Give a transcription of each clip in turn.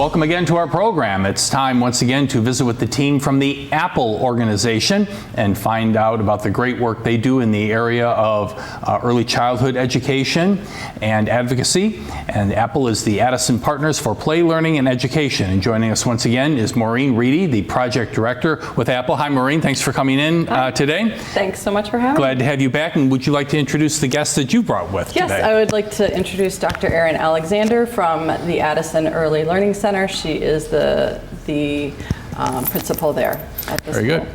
Welcome again to our program. It's time once again to visit with the team from the Apple organization and find out about the great work they do in the area of early childhood education and advocacy. And Apple is the Addison Partners for Play, Learning, and Education. And joining us once again is Maureen Reedy, the project director with Apple. Hi, Maureen. Thanks for coming in today. Thanks so much for having me. Glad to have you back. And would you like to introduce the guests that you brought with today? Yes, I would like to introduce Dr. Erin Alexander from the Addison Early Learning Center. She is the principal there at this Very good.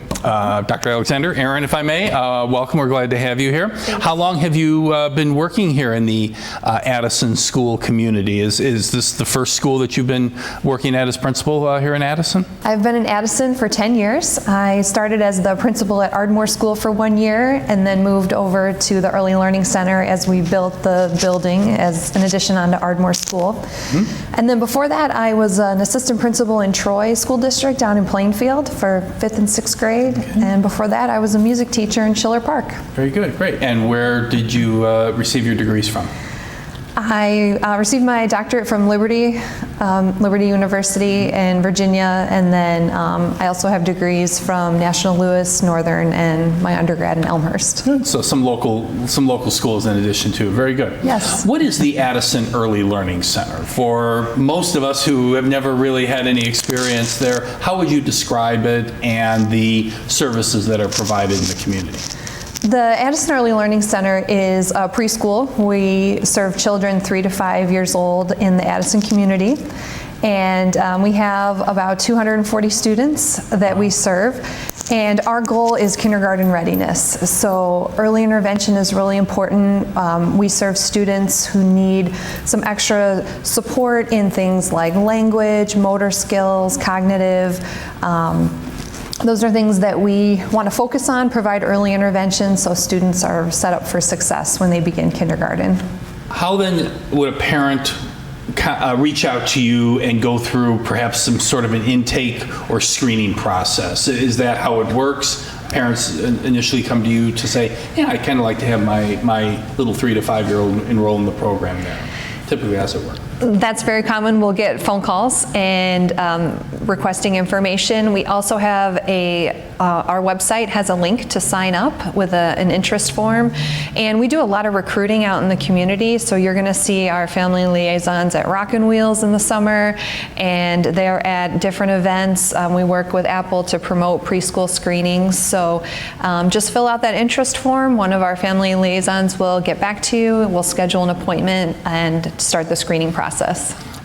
Dr. Alexander, Erin, if I may, welcome. We're glad to have you here. How long have you been working here in the Addison school community? Is this the first school that you've been working at as principal here in Addison? I've been in Addison for 10 years. I started as the principal at Ardmore School for 1 year and then moved over to the Early Learning Center as we built the building as an addition onto Ardmore School. Mm-hmm. And then before that, I was an assistant principal in Troy School District down in Plainfield for 5th and 6th grade. Okay. And before that, I was a music teacher in Schiller Park. Very good, great. And where did you receive your degrees from? I received my doctorate from Liberty University in Virginia, and then I also have degrees from National Louis, Northern, and my undergrad in Elmhurst. Good. So some local schools in addition to. Very good. Yes. What is the Addison Early Learning Center? For most of us who have never really had any experience there, how would you describe it and the services that are provided in the community? The Addison Early Learning Center is a preschool. We serve children 3 to 5 years old in the Addison community. And we have about 240 students that we serve. And our goal is kindergarten readiness. So early intervention is really important. We serve students who need some extra support in things like language, motor skills, cognitive. Those are things that we want to focus on, provide early intervention so students are set up for success when they begin kindergarten. How then would a parent reach out to you and go through perhaps some sort of an intake or screening process? Is that how it works? Parents initially come to you to say, yeah, I'd kind of like to have my little 3 to 5 year old enroll in the program there. Typically, how's it work? That's very common. We'll get phone calls and requesting information. We also have our website has a link to sign up with an interest form. And we do a lot of recruiting out in the community. So you're going to see our family liaisons at Rockin' Wheels in the summer, and they're at different events. We work with Apple to promote preschool screenings. So just fill out that interest form. One of our family liaisons will get back to you. We'll schedule an appointment and start the screening process.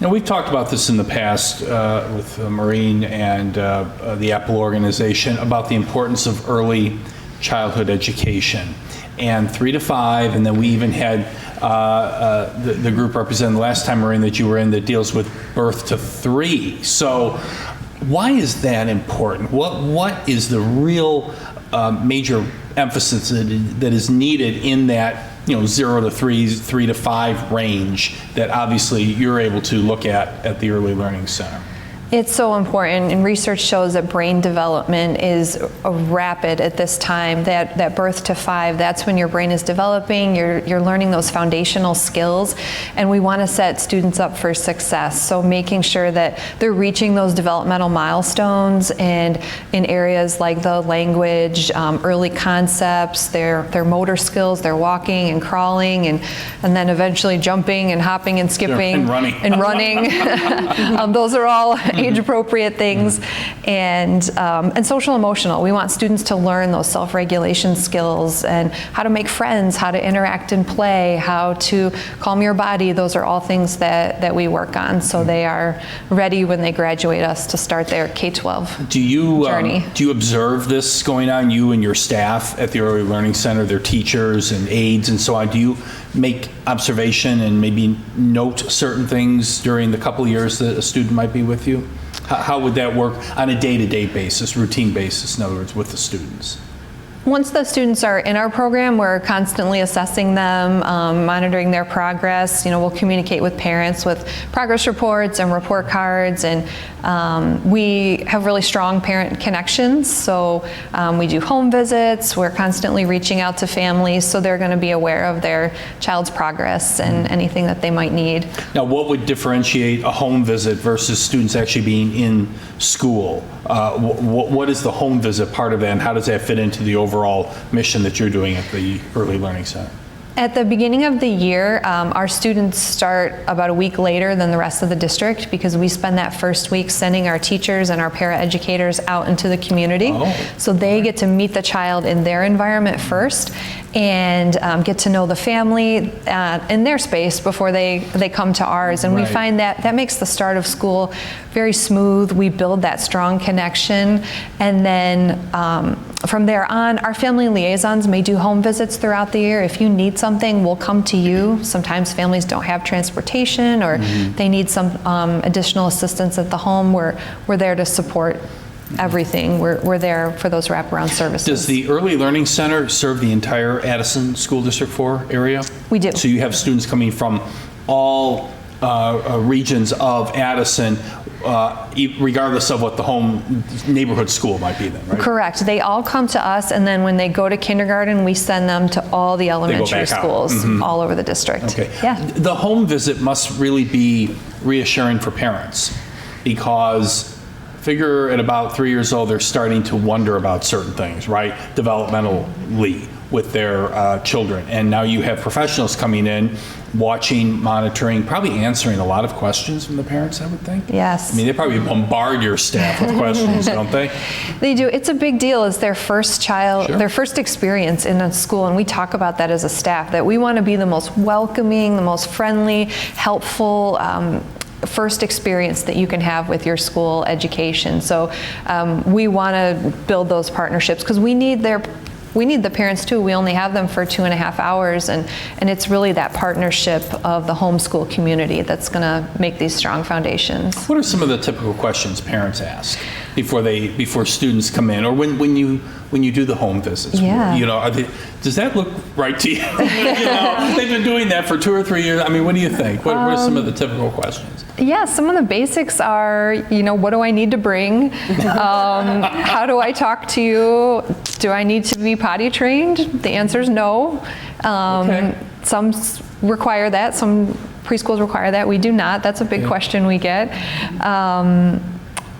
Now, we've talked about this in the past with Maureen and the Apple organization about the importance of early childhood education and 3 to 5, and then we even had the group represented the last time, Maureen, that you were in that deals with birth to 3. So why is that important? What is the real major emphasis that is needed in that 0 to 3, 3 to 5 range that obviously you're able to look at the Early Learning Center? It's so important, and research shows that brain development is rapid at this time. That birth to 5, that's when your brain is developing, you're learning those foundational skills, and we want to set students up for success. So making sure that they're reaching those developmental milestones, and in areas like the language, early concepts, their motor skills, their walking and crawling, and then eventually jumping and hopping and skipping. Sure, and running. Those are all age-appropriate things, and social emotional. We want students to learn those self-regulation skills and how to make friends, how to interact and play, how to calm your body. Those are all things that we work on, so they are ready when they graduate us to start their K-12 journey. Do you observe this going on, you and your staff at the Early Learning Center, their teachers and aides and so on? Do you make observation and maybe note certain things during the couple of years that a student might be with you? How would that work on a day-to-day basis, routine basis, in other words, with the students? Once the students are in our program, we're constantly assessing them, monitoring their progress. You know, we'll communicate with parents with progress reports and report cards, and we have really strong parent connections. So we do home visits. We're constantly reaching out to families, so they're going to be aware of their child's progress and anything that they might need. Now, what would differentiate a home visit versus students actually being in school? What is the home visit part of that, and how does that fit into the overall mission that you're doing at the Early Learning Center? At the beginning of the year, our students start about a week later than the rest of the district because we spend that first week sending our teachers and our paraeducators out into the community. So they get to meet the child in their environment first and get to know the family in their space before they come to ours. And we find that makes the start of school very smooth. We build that strong connection. And then from there on, our family liaisons may do home visits throughout the year. If you need something, we'll come to you. Sometimes families don't have transportation or they need some additional assistance at the home. We're there to support everything. We're there for those wraparound services. Does the Early Learning Center serve the entire Addison School District 4 area? We do. So you have students coming from all regions of Addison, regardless of what the home neighborhood school might be then, right? Correct. They all come to us, and then when they go to kindergarten, we send them to all the elementary schools all over the district. Okay. Yeah. The home visit must really be reassuring for parents because figure at about 3 years old, they're starting to wonder about certain things, right? Developmentally with their children. And now you have professionals coming in, watching, monitoring, probably answering a lot of questions from the parents, I would think. Yes. I mean, they probably bombard your staff with questions, don't they? They do. It's a big deal. It's their first child, Sure. their first experience in a school, and we talk about that as a staff, that we want to be the most welcoming, the most friendly, helpful, first experience that you can have with your school education. So we want to build those partnerships because we need the parents too. We only have them for 2.5 hours, and it's really that partnership of the homeschool community that's going to make these strong foundations. What are some of the typical questions parents ask before students come in, or when you do the home visits? Yeah. You know, does that look right to you? You know, they've been doing that for 2 or 3 years. I mean, what do you think? What are some of the typical questions? Yeah, some of the basics are, you know, what do I need to bring? How do I talk to you? Do I need to be potty trained? The answer is no. Some require that. Some preschools require that. We do not. That's a big question we get.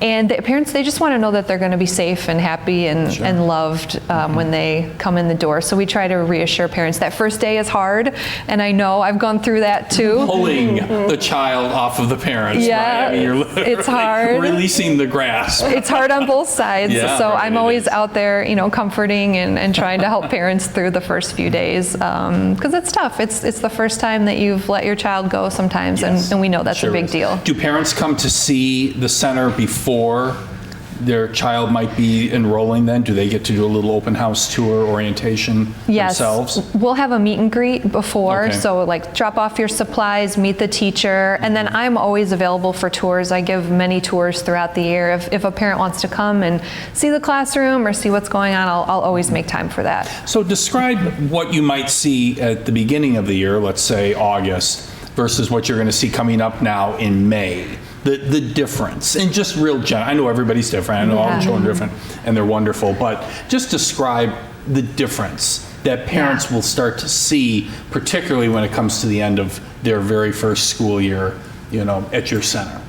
And the parents, they just want to know that they're going to be safe and happy and loved when they come in the door. So we try to reassure parents. That first day is hard, and I know I've gone through that too. Pulling the child off of the parents, yeah, right? I mean, you're it's hard. Releasing the grasp. It's hard on both sides. Yeah, so right, I'm always out there, you know, comforting and trying to help parents through the first few days because it's tough. It's the first time that you've let your child go sometimes, Yes. and we know that's a big deal. Do parents come to see the center before their child might be enrolling then? Do they get to do a little open house tour orientation themselves? Yes, we'll have a meet and greet before, Okay. so like drop off your supplies, meet the teacher, and then I'm always available for tours. I give many tours throughout the year. If a parent wants to come and see the classroom or see what's going on, I'll always make time for that. So describe what you might see at the beginning of the year, let's say August, versus what you're going to see coming up now in May. The difference, and just real general. I know everybody's different. I know all the children are different, and they're wonderful. But just describe the difference that parents will start to see, particularly when it comes to the end of their very first school year, you know, at your center.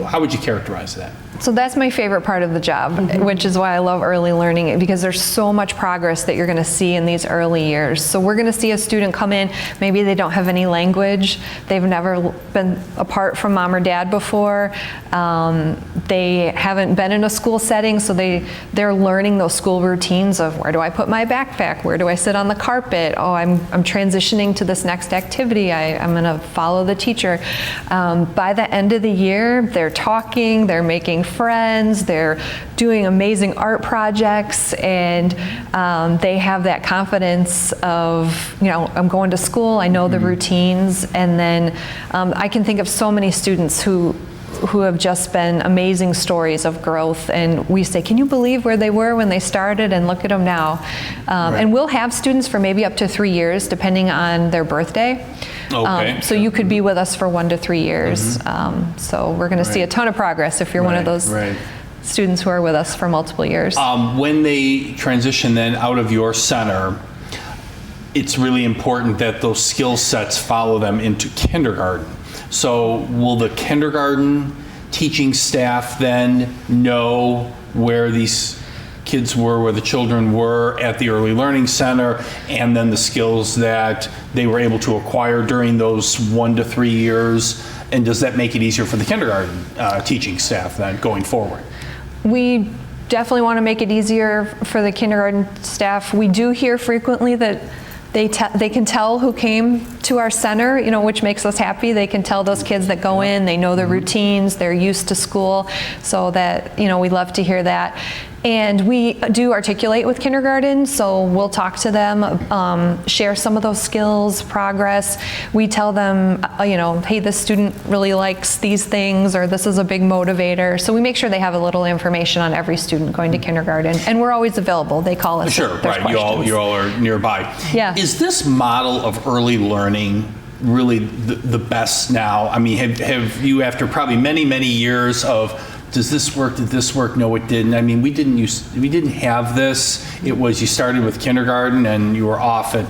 How would you characterize that? So that's my favorite part of the job, which is why I love early learning, because there's so much progress that you're going to see in these early years. So we're going to see a student come in, maybe they don't have any language, they've never been apart from mom or dad before, they haven't been in a school setting, so they're learning those school routines of where do I put my backpack, where do I sit on the carpet, oh, I'm transitioning to this next activity, I'm going to follow the teacher. By the end of the year, they're talking, they're making friends, they're doing amazing art projects, and they have that confidence of, you know, I'm going to school, I know the routines, and then I can think of so many students who who have just been amazing stories of growth, and we say, can you believe where they were when they started, and look at them now. And we'll have students for maybe up to 3 years depending on their birthday. Okay. So you could be with us for 1 to 3 years. So we're going to see a ton of progress if you're one of those students who are with us for multiple years. When they transition then out of your center, it's really important that those skill sets follow them into kindergarten. So will the kindergarten teaching staff then know where these kids were, where the children were at the early learning center, and then the skills that they were able to acquire during those 1 to 3 years? And does that make it easier for the kindergarten teaching staff then going forward? We definitely want to make it easier for the kindergarten staff. We do hear frequently that they can tell who came to our center, you know, which makes us happy. They can tell those kids that go in, they know the routines, they're used to school, so that, you know, we love to hear that. And we do articulate with kindergarten, so we'll talk to them, share some of those skills, progress. We tell them, you know, hey, this student really likes these things, or this is a big motivator. So we make sure they have a little information on every student going to kindergarten, and we're always available. They call us. Sure, right. You all are nearby. Yeah. Is this model of early learning really the best now? I mean, have you, after probably many, many years of does this work? Did this work? No, it didn't. I mean, we didn't have this. It was, you started with kindergarten and you were off at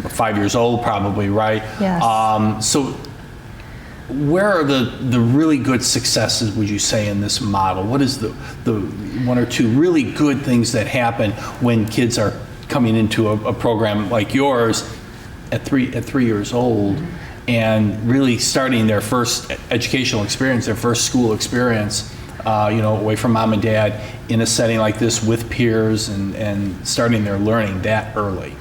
5 years old, probably, right? Yes. So where are the really good successes, would you say, in this model? What is the 1 or 2 really good things that happen when kids are coming into a program like yours at 3 years old? And really starting their first educational experience, their first school experience, you know, away from mom and dad, in a setting like this with peers, and starting their learning that early.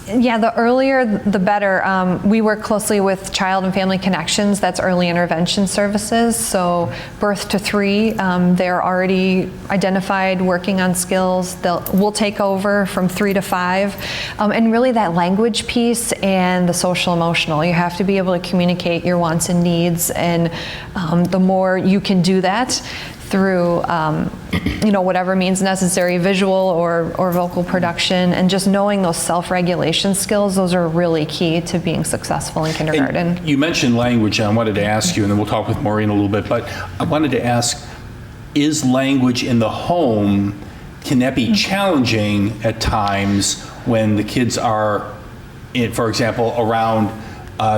Yeah, the earlier the better. We work closely with Child and Family Connections, that's early intervention services. So birth to 3, they're already identified, working on skills. We'll take over from 3 to 5. And really that language piece and the social emotional, you have to be able to communicate your wants and needs, and the more you can do that through you know, whatever means necessary, visual or vocal production, and just knowing those self-regulation skills, those are really key to being successful in kindergarten. And you mentioned language, and I wanted to ask you, and then we'll talk with Maureen a little bit, but I wanted to ask, is language in the home, can that be challenging at times when the kids are, for example, around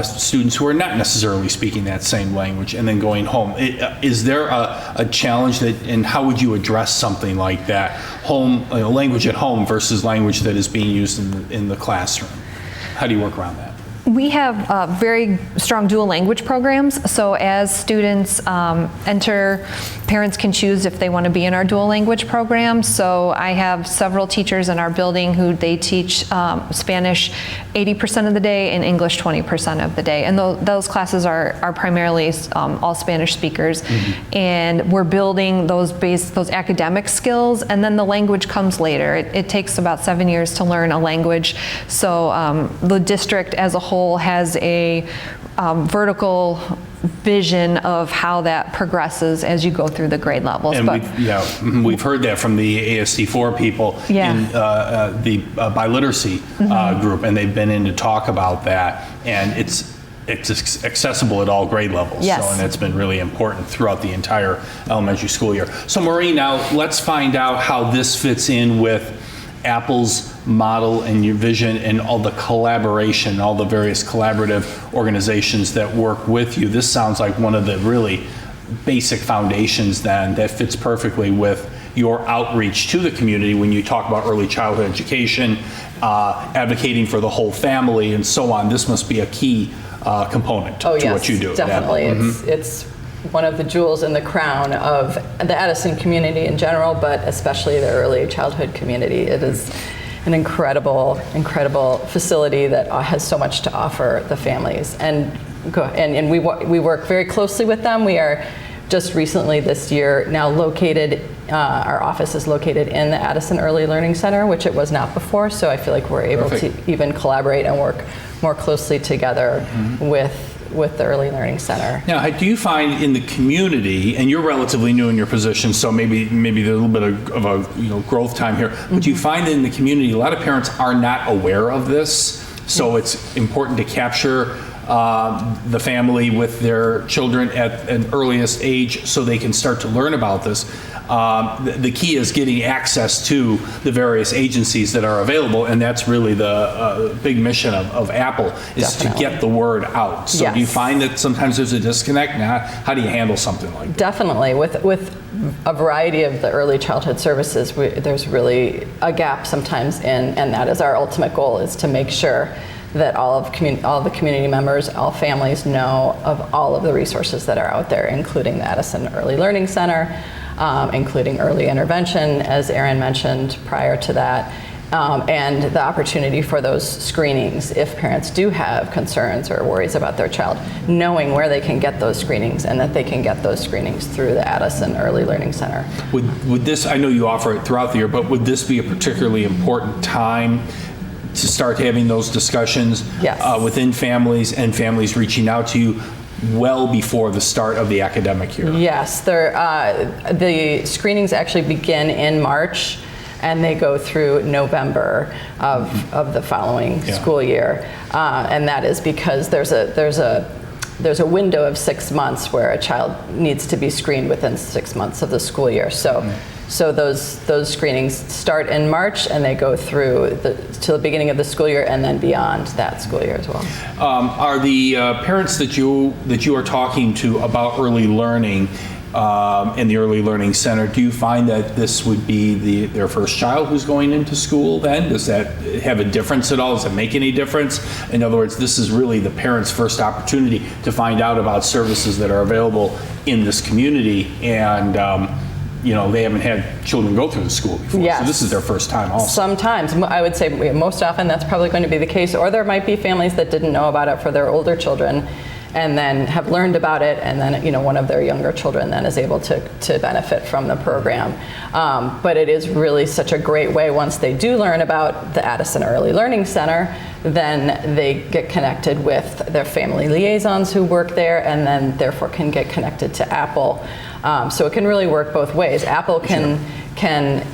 students who are not necessarily speaking that same language, and then going home? Is there a challenge that, and how would you address something like that? Language at home versus language that is being used in the classroom. How do you work around that? We have very strong dual language programs, so as students enter, parents can choose if they want to be in our dual language program. So I have several teachers in our building who they teach Spanish 80% of the day and English 20% of the day, and those classes are primarily all Spanish speakers. And we're building those academic skills, and then the language comes later. It takes about 7 years to learn a language, so the district as a whole has a vertical vision of how that progresses as you go through the grade levels. And we've heard that from the ASD4 people in the biliteracy group, and they've been in to talk about that, and it's accessible at all grade levels. Yes. So, and that's been really important throughout the entire elementary school year. So Maureen, now let's find out how this fits in with Apple's model and your vision and all the collaboration, all the various collaborative organizations that work with you. This sounds like one of the really basic foundations then that fits perfectly with your outreach to the community when you talk about early childhood education, advocating for the whole family and so on. This must be a key component to what you do. Definitely. It's one of the jewels in the crown of the Addison community in general, but especially the early childhood community. It is an incredible facility that has so much to offer the families. And we work very closely with them. We are just recently this year now located, our office is located in the Addison Early Learning Center, which it was not before. So I feel like we're able to even collaborate and work more closely together with with the Early Learning Center. Now, do you find in the community, and you're relatively new in your position, so maybe there's a little bit of a growth time here, but do you find that in the community a lot of parents are not aware of this, so it's important to capture the family with their children at an earliest age so they can start to learn about this? The key is getting access to the various agencies that are available, and that's really the big mission of Apple, is Definitely. to get the word out. So Yes. do you find that sometimes there's a disconnect? Now, how do you handle something like that? Definitely. With a variety of the early childhood services, there's really a gap sometimes and that is our ultimate goal, is to make sure that all of the community members, all families know of all of the resources that are out there, including the Addison Early Learning Center, including early intervention, as Erin mentioned prior to that, and the opportunity for those screenings if parents do have concerns or worries about their child, knowing where they can get those screenings and that they can get those screenings through the Addison Early Learning Center. Would this, I know you offer it throughout the year, but would this be a particularly important time to start having those discussions? Yes. Within families, and families reaching out to you well before the start of the academic year? Yes, the screenings actually begin in March and they go through November of the following school year, and that is because there's a window of 6 months where a child needs to be screened within 6 months of the school year. So those screenings start in March and they go through to the beginning of the school year and then beyond that school year as well. Are the parents that you are talking to about early learning in the Early Learning Center, do you find that this would be their first child who's going into school then? Does that have a difference at all? Does it make any difference? In other words, this is really the parents' first opportunity to find out about services that are available in this community, and they haven't had children go through the school before, Yes. so this is their first time also. Sometimes, I would say most often that's probably going to be the case, or there might be families that didn't know about it for their older children and then have learned about it, and then one of their younger children then is able to benefit from the program. But it is really such a great way, once they do learn about the Addison Early Learning Center, then they get connected with their family liaisons who work there, and then therefore can get connected to Apple. So it can really work both ways. Apple can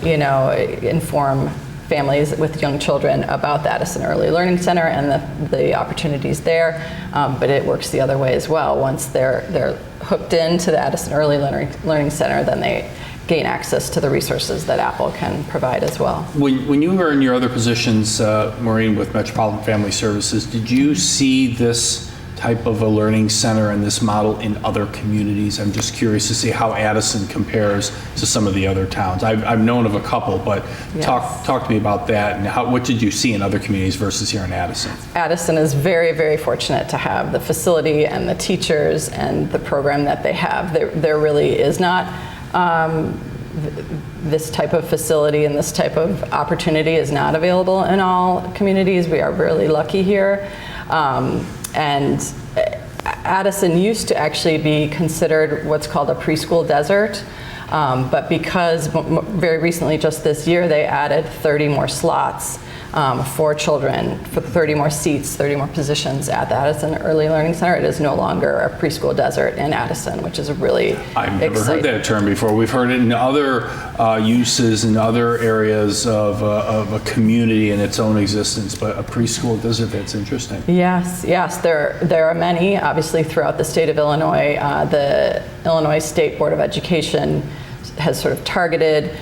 inform families with young children about the Addison Early Learning Center and the opportunities there, but it works the other way as well. Once they're hooked into the Addison Early Learning Center, then they gain access to the resources that Apple can provide as well. When you were in your other positions, Maureen, with Metropolitan Family Services, did you see this type of a learning center and this model in other communities? I'm just curious to see how Addison compares to some of the other towns. I've known of a couple, but Yes. talk to me about that, and what did you see in other communities versus here in Addison? Addison is very, very fortunate to have the facility and the teachers and the program that they have. There really is not this type of facility and this type of opportunity is not available in all communities. We are really lucky here. And Addison used to actually be considered what's called a preschool desert, but because very recently, just this year, they added 30 more slots for children, for 30 more seats, 30 more positions at the Addison Early Learning Center. It is no longer a preschool desert in Addison, which is really I've never exciting. heard that term before. We've heard it in other uses in other areas of a community in its own existence, but a preschool desert, that's interesting. Yes, there are many, obviously, throughout the state of Illinois. The Illinois State Board of Education has sort of targeted,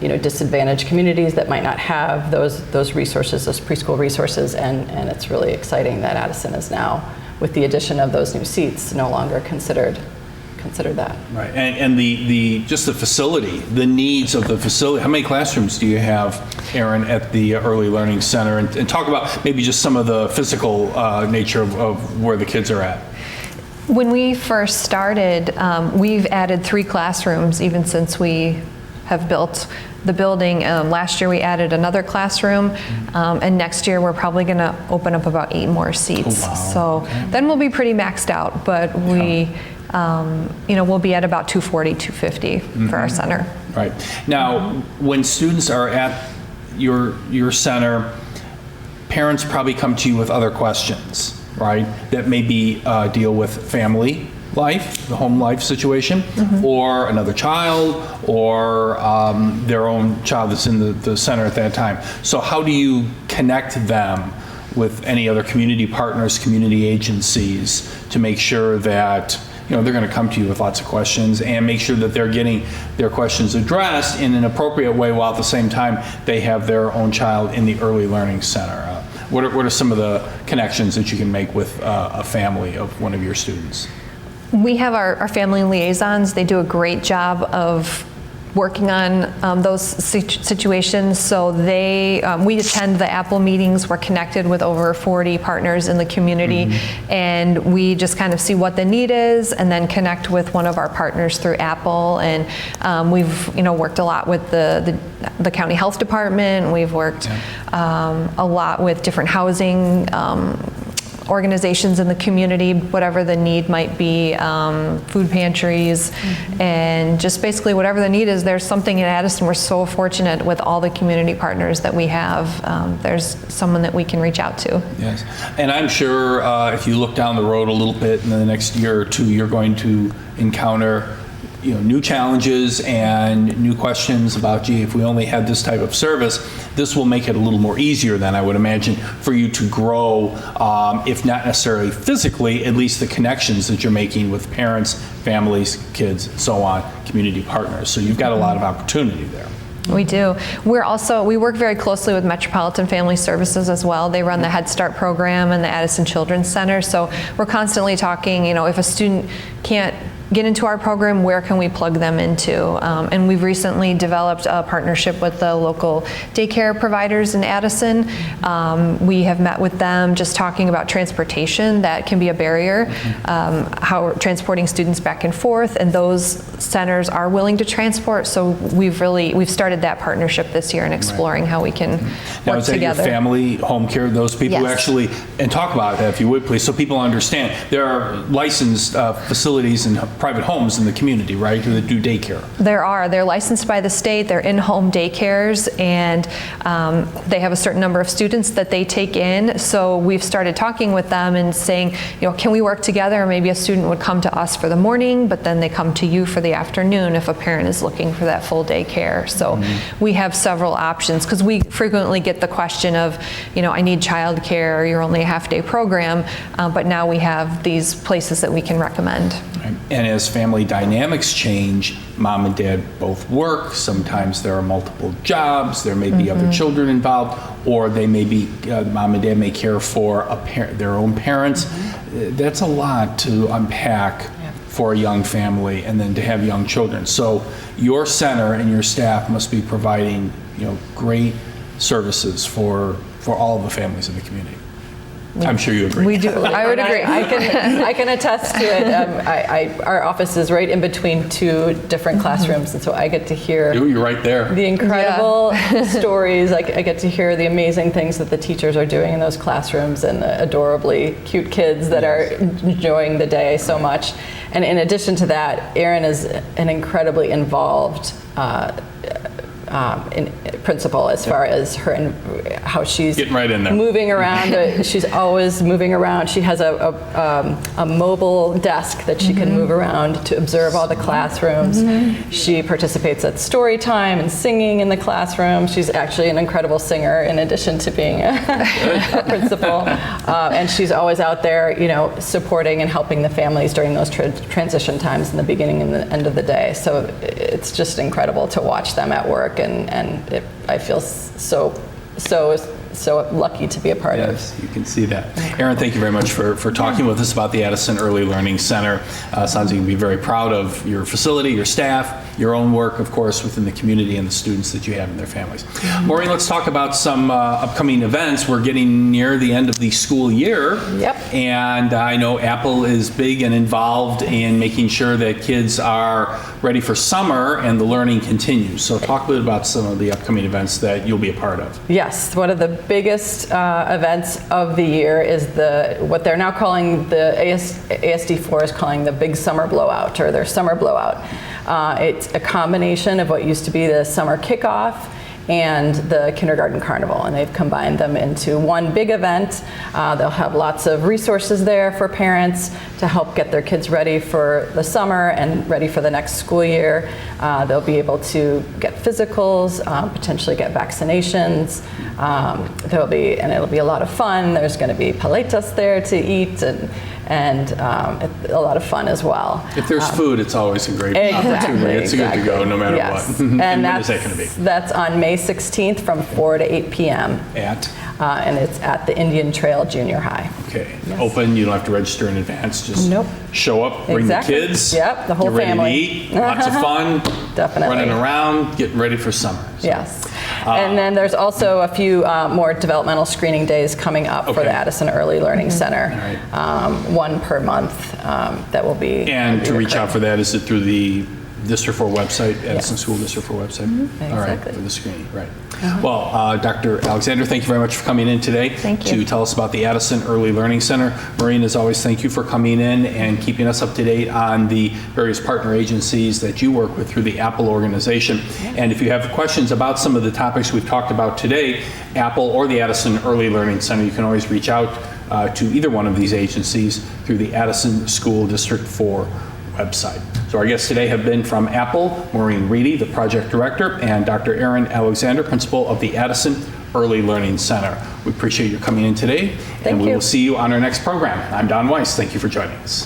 disadvantaged communities that might not have those resources, those preschool resources, and it's really exciting that Addison is now, with the addition of those new seats, no longer considered that. Right, and just the facility, the needs of the facility. How many classrooms do you have, Erin, at the Early Learning Center? And talk about maybe just some of the physical nature of where the kids are at. When we first started, we've added 3 classrooms even since we have built the building. Last year we added another classroom, and next year we're probably going to open up about 8 more seats. Oh, wow. So then we'll be pretty maxed out, but we'll be at about 240, 250 for our center. Right. Now, when students are at your center, parents probably come to you with other questions. right, that maybe deal with family life, the home life situation, or another child, or their own child that's in the center at that time. So how do you connect them with any other community partners, community agencies, to make sure that they're going to come to you with lots of questions, and make sure that they're getting their questions addressed in an appropriate way, while at the same time they have their own child in the early learning center? What are some of the connections that you can make with a family of one of your students? We have our family liaisons. They do a great job of working on those situations. So we attend the Apple meetings. We're connected with over 40 partners in the community, and we just kind of see what the need is, and then connect with one of our partners through Apple. And we've worked a lot with the county health department. We've worked a lot with different housing organizations in the community, whatever the need might be, food pantries, and just basically whatever the need is. There's something in Addison. We're so fortunate with all the community partners that we have. There's someone that we can reach out to. Yes, and I'm sure if you look down the road a little bit in the next year or two, you're going to encounter new challenges and new questions about, gee, if we only had this type of service, this will make it a little more easier than I would imagine for you to grow, if not necessarily physically, at least the connections that you're making with parents, families, kids, so on, community partners. So you've got a lot of opportunity there. We do. We work very closely with Metropolitan Family Services as well. They run the Head Start program and the Addison Children's Center. So we're constantly talking, if a student can't get into our program, where can we plug them into? And we've recently developed a partnership with the local daycare providers in Addison. We have met with them just talking about transportation. That can be a barrier, how transporting students back and forth, and those centers are willing to transport. So we've started that partnership this year and exploring how we can now, work is that together. Your family home care, those people who Yes. actually, and talk about that if you would please, so people understand. There are licensed facilities and private homes in the community, right, that do daycare. They're licensed by the state. They're in-home daycares, and they have a certain number of students that they take in. So we've started talking with them and saying, can we work together? Maybe a student would come to us for the morning, but then they come to you for the afternoon if a parent is looking for that full day care. So we have several options, because we frequently get the question of, I need childcare, or you're only a half-day program, but now we have these places that we can recommend. And as family dynamics change, mom and dad both work. Sometimes there are multiple jobs. There may be other children involved, or they may be, mom and dad may care for their own parents. That's a lot to unpack for a young family, and then to have young children. So your center and your staff must be providing, great services for all of the families in the community. I'm sure you agree. We do. I would agree. I can attest to it. Our office is right in between two different classrooms, and so I get to hear You're right there. the incredible stories. I get to hear the amazing things that the teachers are doing in those classrooms, and the adorably cute kids that are enjoying the day so much. And in addition to that, Erin is an incredibly involved in principal as far as how she's getting right in there, moving around. She's always moving around. She has a mobile desk that she can move around to observe all the classrooms. She participates at story time and singing in the classroom. She's actually an incredible singer in addition to being a principal. And she's always out there, supporting and helping the families during those transition times in the beginning and the end of the day. So it's just incredible to watch them at work. I feel so lucky to be a part of. You can see that. Erin, thank you very much for talking with us about the Addison Early Learning Center. Sounds like you can be very proud of your facility, your staff, your own work, of course, within the community and the students that you have and their families. Maureen, let's talk about some upcoming events. We're getting near the end of the school year. Yep. And I know Apple is big and involved in making sure that kids are ready for summer and the learning continues. So talk a bit about some of the upcoming events that you'll be a part of. Yes, one of the biggest events of the year is what they're now calling the ASD4 is calling the Big Summer Blowout, or their Summer Blowout. It's a combination of what used to be the summer kickoff and the kindergarten carnival, and they've combined them into one big event. They'll have lots of resources there for parents to help get their kids ready for the summer and ready for the next school year. They'll be able to get physicals, potentially get vaccinations. It'll be a lot of fun. There's going to be paletas there to eat, and a lot of fun as well. If there's food, it's always a great opportunity. It's good to go no matter what. And when is that going to be? That's on May 16th from 4 to 8 p.m. And it's at the Indian Trail Junior High. Okay. Open, you don't have to register in advance. Just show up, bring the kids. Yep, the whole get ready family. to eat. Lots of fun. Definitely. Running around, getting ready for summer. So. Yes. And then there's also a few more developmental screening days coming up for the Addison Early Learning Center. One per month that will be. And to reach out for that, is it through the District 4 website, Addison School District 4 website? All right, for the screening, right. Well, Dr. Alexander, thank you very much for coming in today to tell us about the Addison Early Learning Center. Maureen, as always, thank you for coming in and keeping us up to date on the various partner agencies that you work with through the Apple organization. And if you have questions about some of the topics we've talked about today, Apple or the Addison Early Learning Center, you can always reach out to either one of these agencies through the Addison School District 4 website. So our guests today have been from Apple, Maureen Reedy, the project director, and Dr. Erin Alexander, principal of the Addison Early Learning Center. We appreciate you coming in today, and we will see you on our next program. I'm Don Weiss. Thank you for joining us.